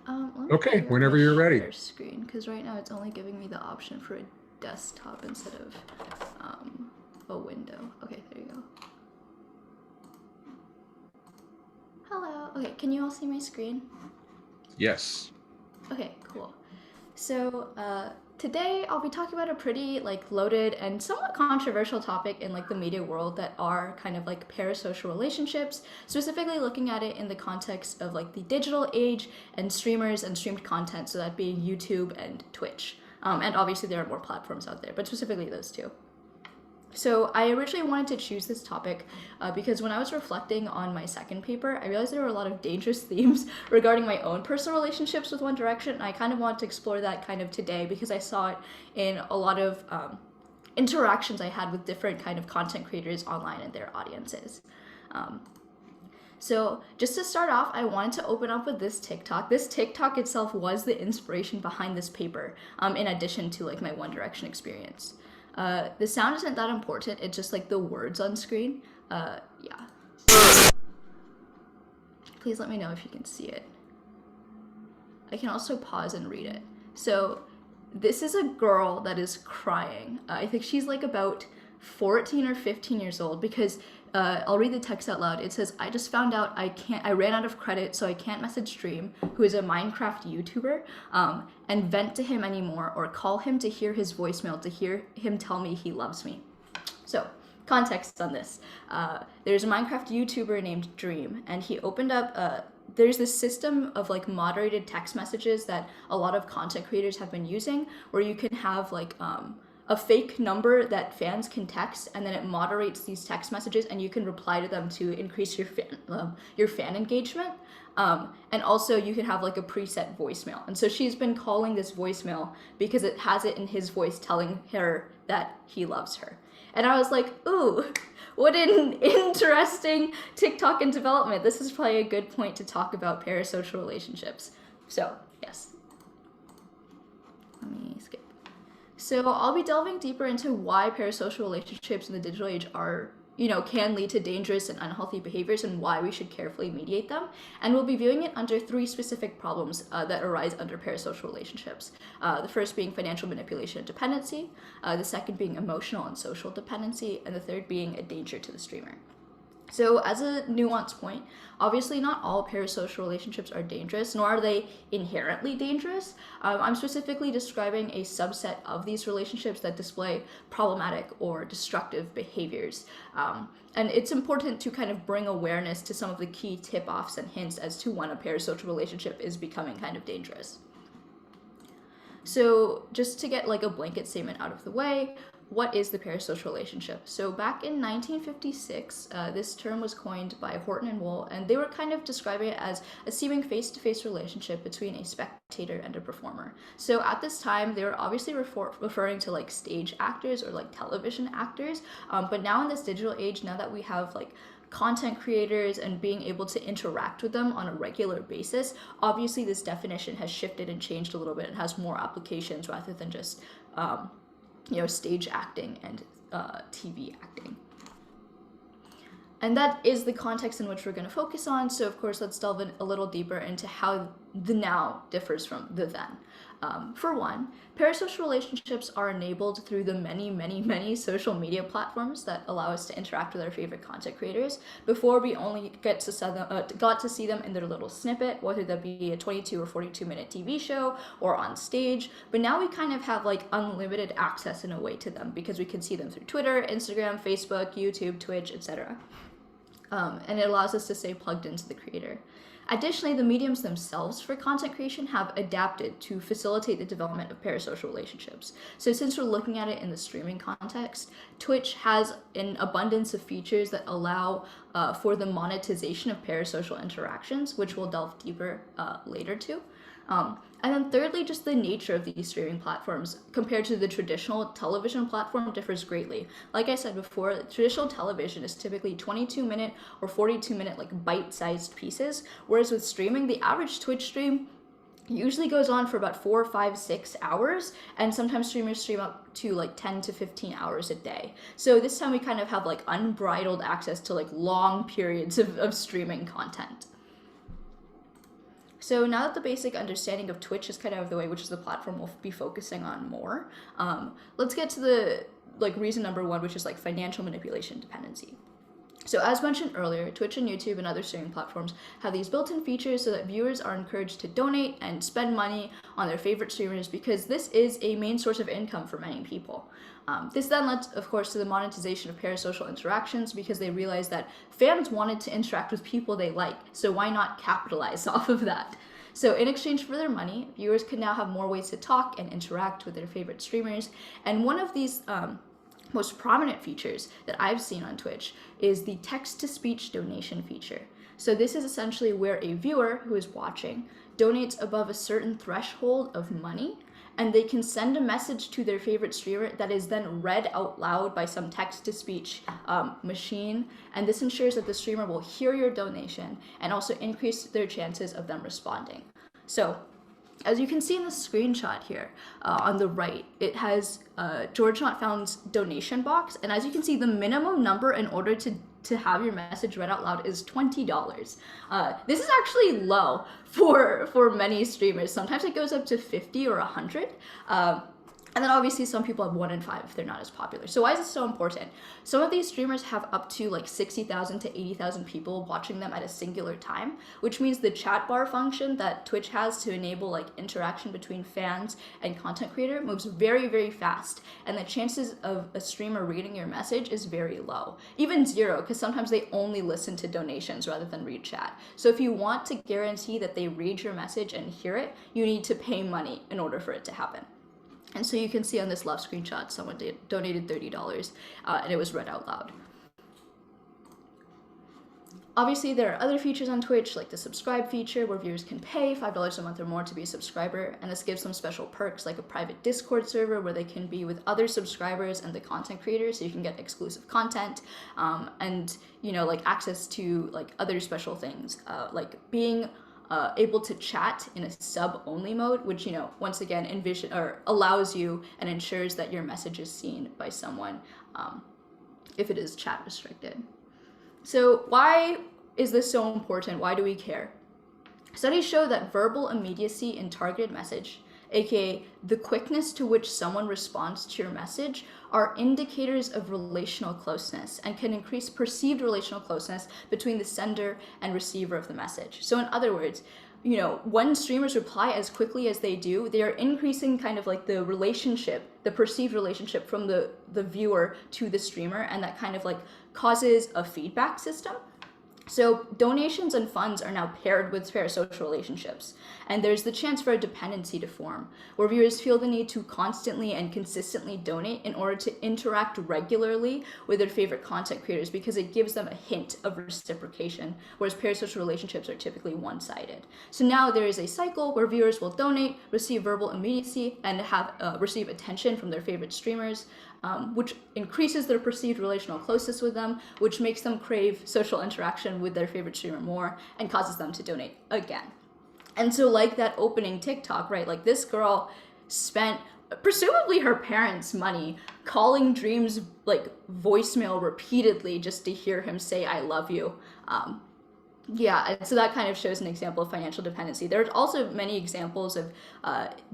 Let me Okay, figure out whenever my you're ready. share screen, because right now it's only giving me the option for a desktop instead of a window. Okay, there you go. Hello. Okay, can you all see my screen? Yes. Okay, cool. So today I'll be talking about a pretty loaded and somewhat controversial topic in the media world that are kind of parasocial relationships, specifically looking at it in the context of the digital age and streamers and streamed content, so that being YouTube and Twitch. And obviously there are more platforms out there, but specifically those two. So I originally wanted to choose this topic because when I was reflecting on my second paper, I realized there were a lot of dangerous themes regarding my own personal relationships with One Direction, and I kind of wanted to explore that kind of today because I saw it in a lot of interactions I had with different kind of content creators online and their audiences. So just to start off, I wanted to open up with this TikTok. This TikTok itself was the inspiration behind this paper, in addition to my One Direction experience. The sound isn't that important, it's just the words on screen. Yeah. Please let me know if you can see it. I can also pause and read it. So this is a girl that is crying. I think she's about 14 or 15 years old because I'll read the text out loud. It says, "I just found out I ran out of credit, so I can't message Dream, who is a Minecraft YouTuber, and vent to him anymore or call him to hear his voicemail to hear him tell me he loves me." So, context on this. There's a Minecraft YouTuber named Dream, and he opened up there's this system of moderated text messages that a lot of content creators have been using, where you can have a fake number that fans can text, and then it moderates these text messages, and you can reply to them to increase your fan engagement. And also you can have a preset voicemail. And so she's been calling this voicemail because it has it in his voice telling her that he loves her. And I was like, ooh, what an interesting TikTok in development. This is probably a good point to talk about parasocial relationships. So, yes. Let me skip. So I'll be delving deeper into why parasocial relationships in the digital age are, can lead to dangerous and unhealthy behaviors and why we should carefully mediate them. And we'll be viewing it under three specific problems that arise under parasocial relationships. The first being financial manipulation and dependency, the second being emotional and social dependency, and the third being a danger to the streamer. So as a nuance point, obviously not all parasocial relationships are dangerous, nor are they inherently dangerous. I'm specifically describing a subset of these relationships that display problematic or destructive behaviors. And it's important to kind of bring awareness to some of the key tip-offs and hints as to when a parasocial relationship is becoming kind of dangerous. So just to get a blanket statement out of the way, what is the parasocial relationship? So back in 1956, this term was coined by Horton and Wool, and they were kind of describing it as a seeming face-to-face relationship between a spectator and a performer. So at this time, they were obviously referring to stage actors or television actors, but now in this digital age, now that we have content creators and being able to interact with them on a regular basis, obviously this definition has shifted and changed a little bit and has more applications rather than just stage acting and TV acting. And that is the context in which we're going to focus on. So of course, let's delve in a little deeper into how the now differs from the then. For one, parasocial relationships are enabled through the many social media platforms that allow us to interact with our favorite content creators. Before, we only got to see them in their little snippet, whether that be a 22 or 42-minute TV show or on stage. But now we kind of have unlimited access in a way to them because we can see them through Twitter, Instagram, Facebook, YouTube, Twitch, etc. And it allows us to stay plugged into the creator. Additionally, the mediums themselves for content creation have adapted to facilitate the development of parasocial relationships. So since we're looking at it in the streaming context, Twitch has an abundance of features that allow for the monetization of parasocial interactions, which we'll delve deeper later to. And then thirdly, just the nature of these streaming platforms compared to the traditional television platform differs greatly. Like I said before, traditional television is typically 22-minute or 42-minute bite-sized pieces, whereas with streaming, the average Twitch stream usually goes on for about 4, 5, 6 hours, and sometimes streamers stream up to 10 to 15 hours a day. So this time we kind of have unbridled access to long periods of streaming content. So now that the basic understanding of Twitch is kind of out of the way, which is the platform we'll be focusing on more, let's get to the reason number one, which is financial manipulation dependency. So as mentioned earlier, Twitch and YouTube and other streaming platforms have these built-in features so that viewers are encouraged to donate and spend money on their favorite streamers because this is a main source of income for many people. This then led, of course, to the monetization of parasocial interactions because they realized that fans wanted to interact with people they like, so why not capitalize off of that? So in exchange for their money, viewers could now have more ways to talk and interact with their favorite streamers, and one of these most prominent features that I've seen on Twitch is the text-to-speech donation feature. So this is essentially where a viewer who is watching donates above a certain threshold of money, and they can send a message to their favorite streamer that is then read out loud by some text-to-speech machine, and this ensures that the streamer will hear your donation and also increase their chances of them responding. So as you can see in the screenshot here on the right, it has George Not Found's donation box, and as you can see, the minimum number in order to have your message read out loud is $20. This is actually low for many streamers. Sometimes it goes up to 50 or 100. And then obviously some people have 1 in 5 if they're not as popular. So why is this so important? Some of these streamers have up to 60,000 to 80,000 people watching them at a singular time, which means the chat bar function that Twitch has to enable interaction between fans and content creator moves very, very fast. And the chances of a streamer reading your message is very low. Even 0, because sometimes they only listen to donations rather than read chat. So if you want to guarantee that they read your message and hear it, you need to pay money in order for it to happen. And so you can see on this left screenshot, someone donated $30 and it was read out loud. Obviously, there are other features on Twitch, like the subscribe feature, where viewers can pay $5 a month or more to be a subscriber, and this gives them special perks like a private Discord server where they can be with other subscribers and the content creators, so you can get exclusive content, and access to other special things, like being able to chat in a sub-only mode, which once again allows you and ensures that your message is seen by someone if it is chat restricted. So why is this so important? Why do we care? Studies show that verbal immediacy in targeted message, aka the quickness to which someone responds to your message, are indicators of relational closeness and can increase perceived relational closeness between the sender and receiver of the message. So in other words, when streamers reply as quickly as they do, they are increasing kind of the relationship, the perceived relationship from the viewer to the streamer, and that kind of causes a feedback system. So donations and funds are now paired with parasocial relationships, and there's the chance for a dependency to form, where viewers feel the need to constantly and consistently donate in order to interact regularly with their favorite content creators because it gives them a hint of reciprocation, whereas parasocial relationships are typically one-sided. So now there is a cycle where viewers will donate, receive verbal immediacy, and receive attention from their favorite streamers, which increases their perceived relational closeness with them, which makes them crave social interaction with their favorite streamer more and causes them to donate again. And so like that opening TikTok, right? This girl spent presumably her parents' money calling Dream's voicemail repeatedly just to hear him say, "I love you." Yeah, so that kind of shows an example of financial dependency. There are also many examples of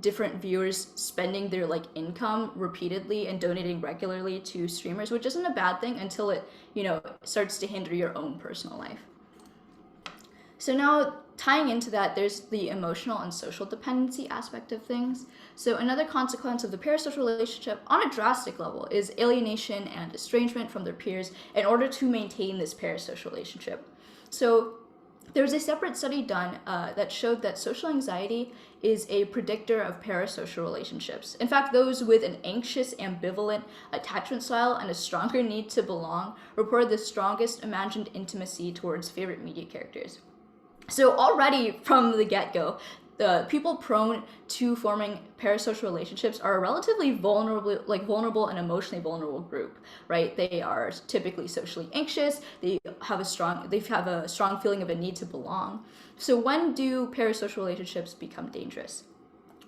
different viewers spending their income repeatedly and donating regularly to streamers, which isn't a bad thing until it, starts to hinder your own personal life. So now tying into that, there's the emotional and social dependency aspect of things. So another consequence of the parasocial relationship on a drastic level is alienation and estrangement from their peers in order to maintain this parasocial relationship. So there was a separate study done that showed that social anxiety is a predictor of parasocial relationships. In fact, those with an anxious, ambivalent attachment style and a stronger need to belong reported the strongest imagined intimacy towards favorite media characters. So already from the get-go, the people prone to forming parasocial relationships are a relatively vulnerable and emotionally vulnerable group, right? They are typically socially anxious. They have a strong feeling of a need to belong. So when do parasocial relationships become dangerous?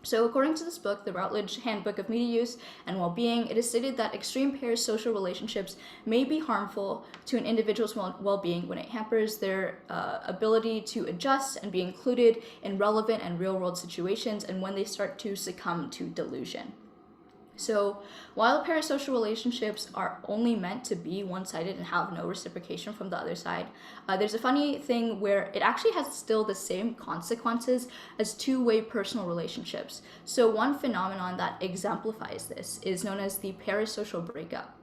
So, according to this book, the Routledge Handbook of Media Use and Well-Being, it is stated that extreme parasocial relationships may be harmful to an individual's well-being when it hampers their ability to adjust and be included in relevant and real-world situations, and when they start to succumb to delusion. So, while parasocial relationships are only meant to be one-sided and have no reciprocation from the other side, there's a funny thing where it actually has still the same consequences as two-way personal relationships. So, one phenomenon that exemplifies this is known as the parasocial breakup,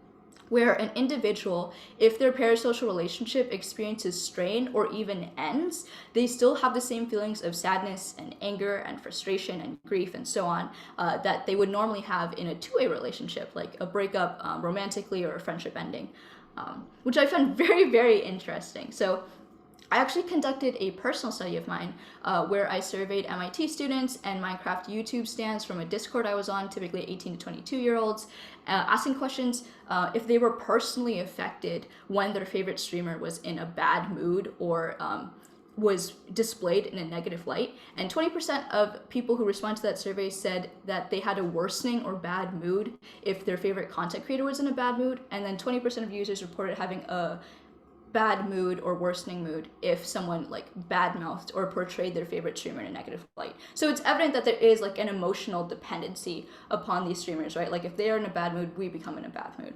where an individual, if their parasocial relationship experiences strain or even ends, they still have the same feelings of sadness and anger and frustration and grief and so on that they would normally have in a two-way relationship, like a breakup romantically or a friendship ending, which I found very, very interesting. So I actually conducted a personal study of mine where I surveyed MIT students and Minecraft YouTube stands from a Discord I was on, typically 18 to 22-year-olds, asking questions if they were personally affected when their favorite streamer was in a bad mood or was displayed in a negative light. And 20% of people who responded to that survey said that they had a worsening or bad mood if their favorite content creator was in a bad mood. And then 20% of users reported having a bad mood or worsening mood if someone like badmouthed or portrayed their favorite streamer in a negative light. So it's evident that there is like an emotional dependency upon these streamers, right? Like if they are in a bad mood, we become in a bad mood.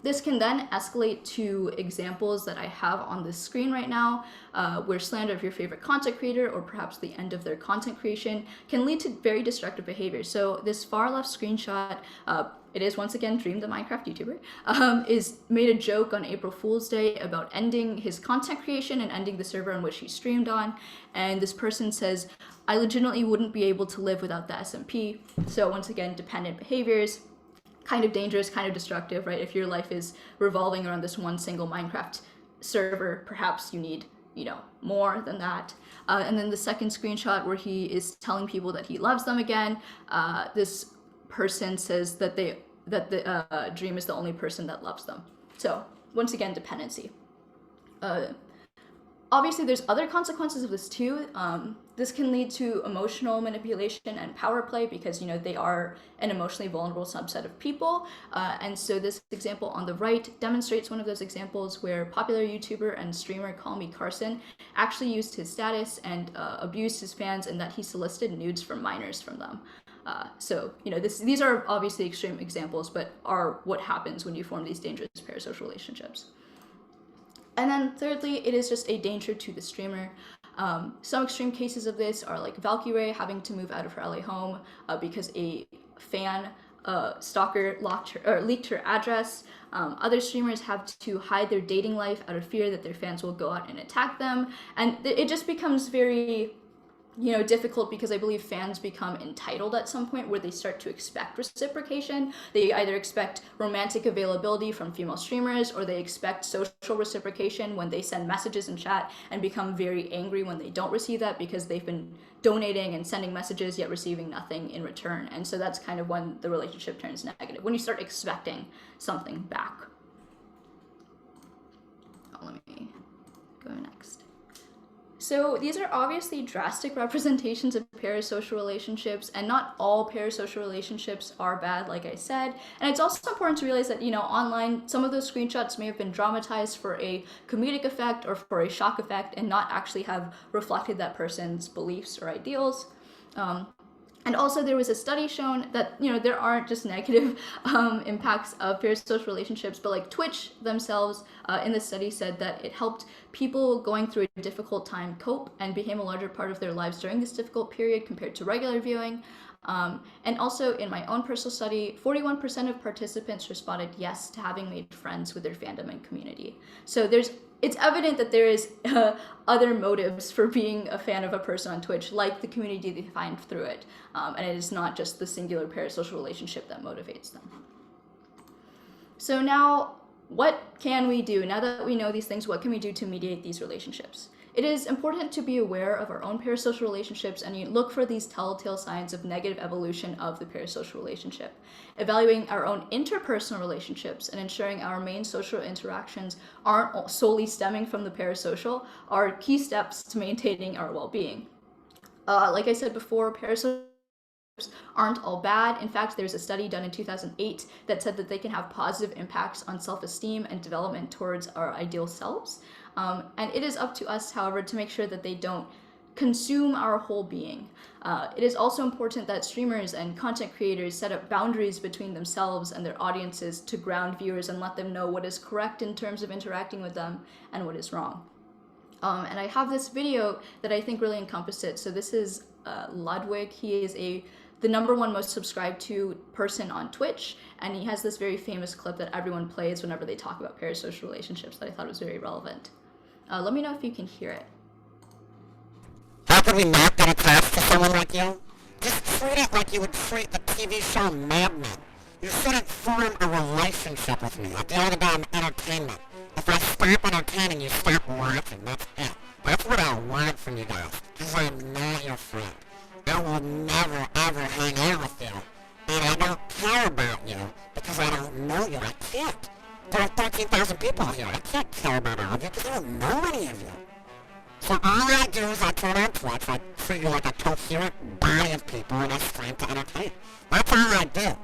This can then escalate to examples that I have on the screen right now, where slander of your favorite content creator or perhaps the end of their content creation can lead to very destructive behavior. So this far left screenshot, it is once again Dream, the Minecraft YouTuber, is made a joke on April Fool's Day about ending his content creation and ending the server on which he streamed on. And this person says, I legitimately wouldn't be able to live without the SMP. So once again, dependent behaviors. Kind of dangerous, kind of destructive, right? If your life is revolving around this one single Minecraft server, perhaps you need, more than that. And then the second screenshot where he is telling people that he loves them again, this person says that the Dream is the only person that loves them. So once again, dependency. Obviously, there's other consequences of this too. This can lead to emotional manipulation and power play because, they are an emotionally vulnerable subset of people. And so this example on the right demonstrates one of those examples where popular YouTuber and streamer Call Me Carson actually used his status and abused his fans, and that he solicited nudes from minors from them. So, these are obviously extreme examples, but are what happens when you form these dangerous parasocial relationships. And then thirdly, it is just a danger to the streamer. Some extreme cases of this are like Valkyrie having to move out of her LA home because a fan stalker leaked her address. Other streamers have to hide their dating life out of fear that their fans will go out and attack them. And it just becomes very difficult because I believe fans become entitled at some point where they start to expect reciprocation. They either expect romantic availability from female streamers, or they expect social reciprocation when they send messages in chat, and become very angry when they don't receive that because they've been donating and sending messages yet receiving nothing in return. And so that's kind of when the relationship turns negative, when you start expecting something back. Let me go next. So these are obviously drastic representations of parasocial relationships, and not all parasocial relationships are bad, like I said. And it's also important to realize that, online, some of those screenshots may have been dramatized for a comedic effect or for a shock effect and not actually have reflected that person's beliefs or ideals. And also there was a study shown that, there aren't just negative impacts of parasocial relationships, but like Twitch themselves in the study said that it helped people going through a difficult time cope and became a larger part of their lives during this difficult period compared to regular viewing. And also in my own personal study, 41% of participants responded yes to having made friends with their fandom and community. So it's evident that there is other motives for being a fan of a person on Twitch, like the community they find through it. And it is not just the singular parasocial relationship that motivates them. So now, what can we do? Now that we know these things, what can we do to mediate these relationships? It is important to be aware of our own parasocial relationships and you look for these telltale signs of negative evolution of the parasocial relationship. Evaluating our own interpersonal relationships and ensuring our main social interactions aren't solely stemming from the parasocial are key steps to maintaining our well-being. Like I said before, parasocial aren't all bad. In fact, there's a study done in 2008 that said that they can have positive impacts on self-esteem and development towards our ideal selves. And it is up to us, however, to make sure that they don't consume our whole being. It is also important that streamers and content creators set up boundaries between themselves and their audiences to ground viewers and let them know what is correct in terms of interacting with them and what is wrong. And I have this video that I think really encompassed it. So this is Ludwig. He is the #1 most subscribed to person on Twitch, and he has this very famous clip that everyone plays whenever they talk about parasocial relationships that I thought was very relevant. Let me know if you can hear it. How could we not get attached to someone like you? Just treat it like you would treat the TV show Mad Men. You shouldn't form a relationship with me. At the end of the day, I'm entertainment. If I stop entertaining, you stop watching. That's it. That's what I want from you guys. Because I'm not your friend. I will never, ever hang out with you. And I don't care about you because I don't know you. I can't. There are 13,000 people here. I can't care about all of you because I don't know any of you. So all I do is I turn on Twitch, I treat you like a coherent body of people and I stream to entertain. That's all I do.